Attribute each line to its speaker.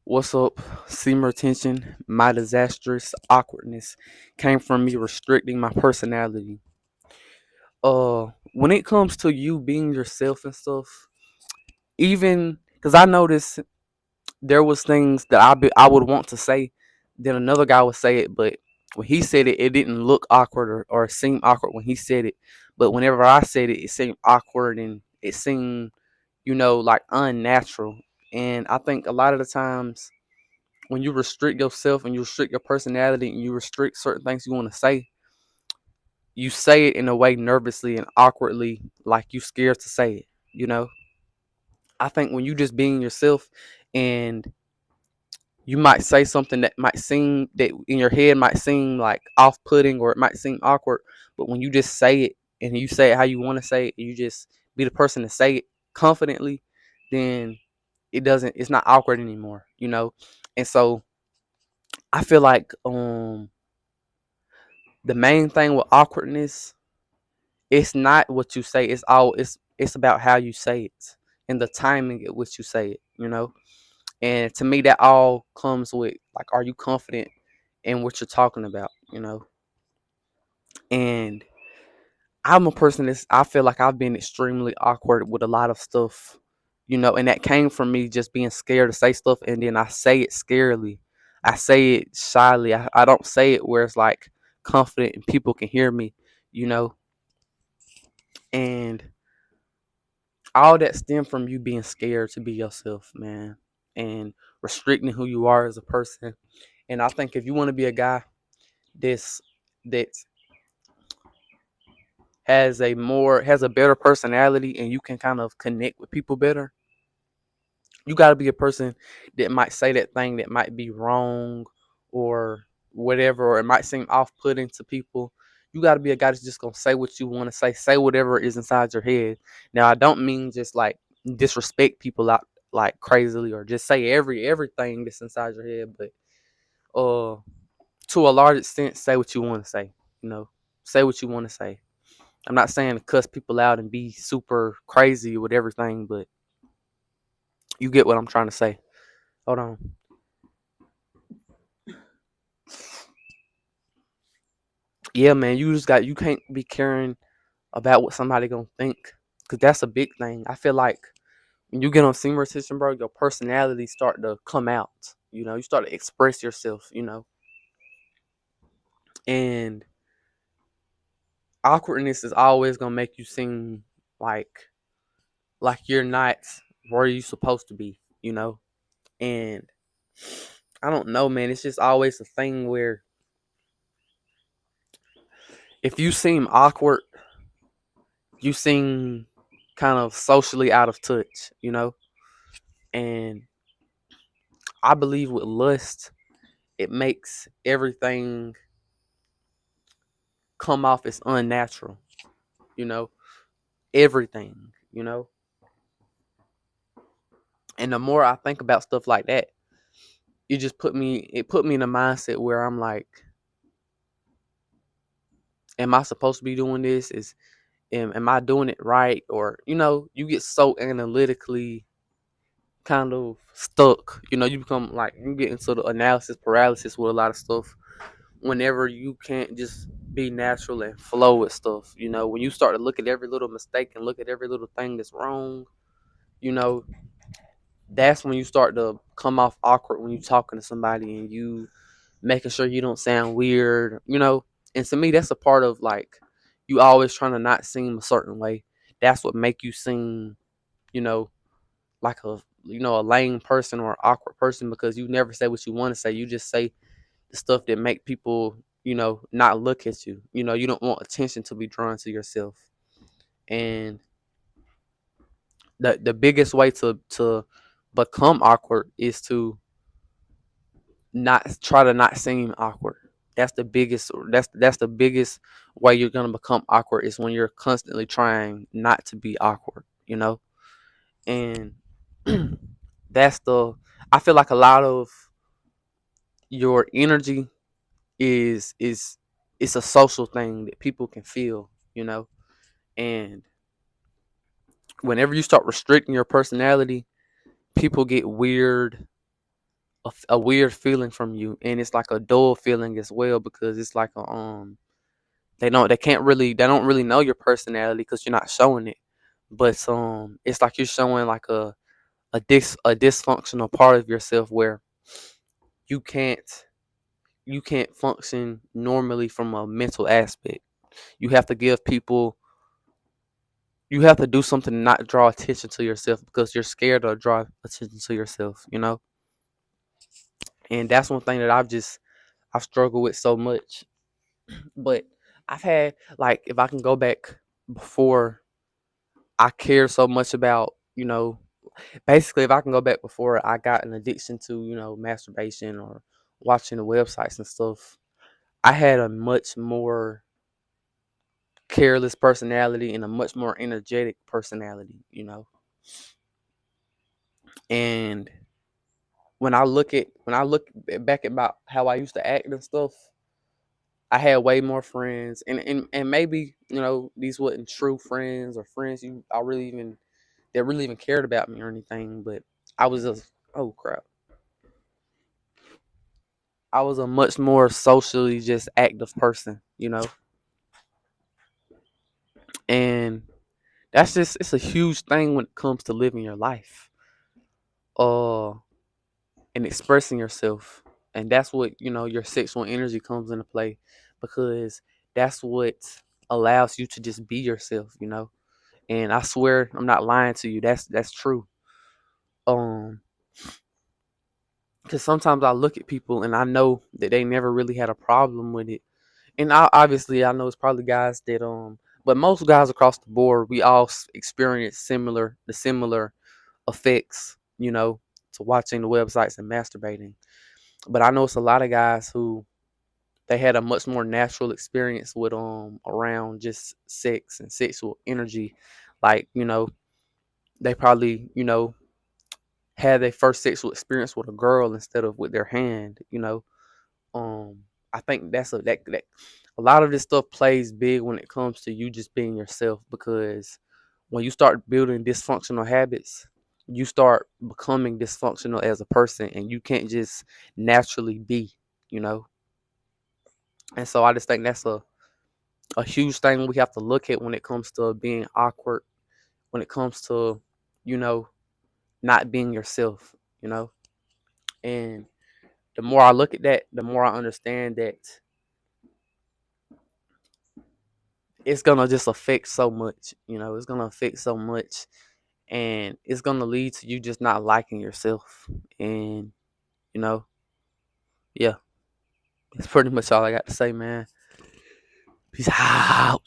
Speaker 1: What's up? Semen retention, my disastrous awkwardness came from me restricting my personality. When it comes to you being yourself and stuff, even because I noticed there was things that I would want to say, then another guy would say it, but when he said it, it didn't look awkward or seem awkward when he said it. But whenever I said it, it seemed awkward and it seemed, like unnatural. And I think a lot of the times when you restrict yourself and you restrict your personality and you restrict certain things you want to say, you say it in a way nervously and awkwardly, like you scared to say it. You know, I think when you just being yourself and you might say something that might seem that in your head might seem like off-putting or it might seem awkward, but when you just say it and you say it how you want to say it, and you just be the person to say it confidently, then it's not awkward anymore. And so I feel like the main thing with awkwardness, it's not what you say. It's about how you say it and the timing at which you say it. And to me, that all comes with like, are you confident in what you're talking about? And I'm a person I feel like I've been extremely awkward with a lot of stuff, and that came from me just being scared to say stuff, and then I say it scarily. I say it shyly. I don't say it where it's like confident and people can hear me, you know, and all that stem from you being scared to be yourself, man, and restricting who you are as a person. And I think if you want to be a guy this that has a better personality and you can kind of connect with people better, you got to be a person that might say that thing that might be wrong or whatever, or it might seem off-putting to people. You got to be a guy that's just gonna say what you want to say whatever is inside your head. Now I don't mean just like disrespect people out like crazily or just say everything that's inside your head, but uh to a large extent say what you want to say. you know say what you want to say. I'm not saying to cuss people out and be super crazy with everything, but you get what I'm trying to say. Hold on. Yeah, man, you can't be caring about what somebody gonna think, cause that's a big thing. I feel like when you get on senior citizen, bro, your personality start to come out. You start to express yourself. And awkwardness is always gonna make you seem like you're not where you supposed to be. And I don't know, man. It's just always a thing where if you seem awkward, you seem kind of socially out of touch. And I believe with lust, it makes everything come off as unnatural, you know, everything. And the more I think about stuff like that, it put me in a mindset where I'm like, am I supposed to be doing this? Am I doing it right? Or, you get so analytically kind of stuck. You become like you get into the analysis paralysis with a lot of stuff whenever you can't just be natural and flow with stuff. When you start to look at every little mistake and look at every little thing that's wrong, you know, that's when you start to come off awkward when you talking to somebody and you making sure you don't sound weird. And to me, that's a part of like you always trying to not seem a certain way. That's what make you seem, you know, like a lame person or an awkward person because you never say what you want to say. You just say the stuff that make people, not look at you. You don't want attention to be drawn to yourself. And the biggest way to become awkward is to not try to not seem awkward. That's the biggest way you're gonna become awkward is when you're constantly trying not to be awkward. And that's the I feel like a lot of your energy is it's a social thing that people can feel. And whenever you start restricting your personality, people get weird a weird feeling from you, and it's like a dull feeling as well because it's like a they don't really know your personality because you're not showing it, but it's like you're showing like a dysfunctional part of yourself where you can't you can't function normally from a mental aspect. You have to give people you have to do something to not draw attention to yourself because you're scared to draw attention to yourself, you know? And that's one thing that I've struggled with so much. But I've had like if I can go back before I cared so much about, basically if I can go back before I got an addiction to, masturbation or watching the websites and stuff, I had a much more careless personality and a much more energetic personality, And when I look back about how I used to act and stuff, I had way more friends, and maybe these wasn't true friends or friends you I really even that really even cared about me or anything, but I was just oh crap, I was a much more socially just active person, and that's just it's a huge thing when it comes to living your life, uh, and expressing yourself, and that's what your sexual energy comes into play because that's what allows you to just be yourself. And I swear I'm not lying to you. That's true. Um, because sometimes I look at people and I know that they never really had a problem with it. And obviously I know it's probably guys that but most guys across the board we all experience similar effects, to watching the websites and masturbating. But I know it's a lot of guys who they had a much more natural experience with around just sex and sexual energy. Like, they probably, had their first sexual experience with a girl instead of with their hand. Um, I think that a lot of this stuff plays big when it comes to you just being yourself because when you start building dysfunctional habits, you start becoming dysfunctional as a person and you can't just naturally be, you know. And so I just think that's a huge thing we have to look at when it comes to being awkward, when it comes to, you know, not being yourself, you know. And the more I look at that, the more I understand that it's gonna just affect so much. It's gonna affect so much, and it's gonna lead to you just not liking yourself. And you know, yeah, that's pretty much all I got to say, man. Peace out.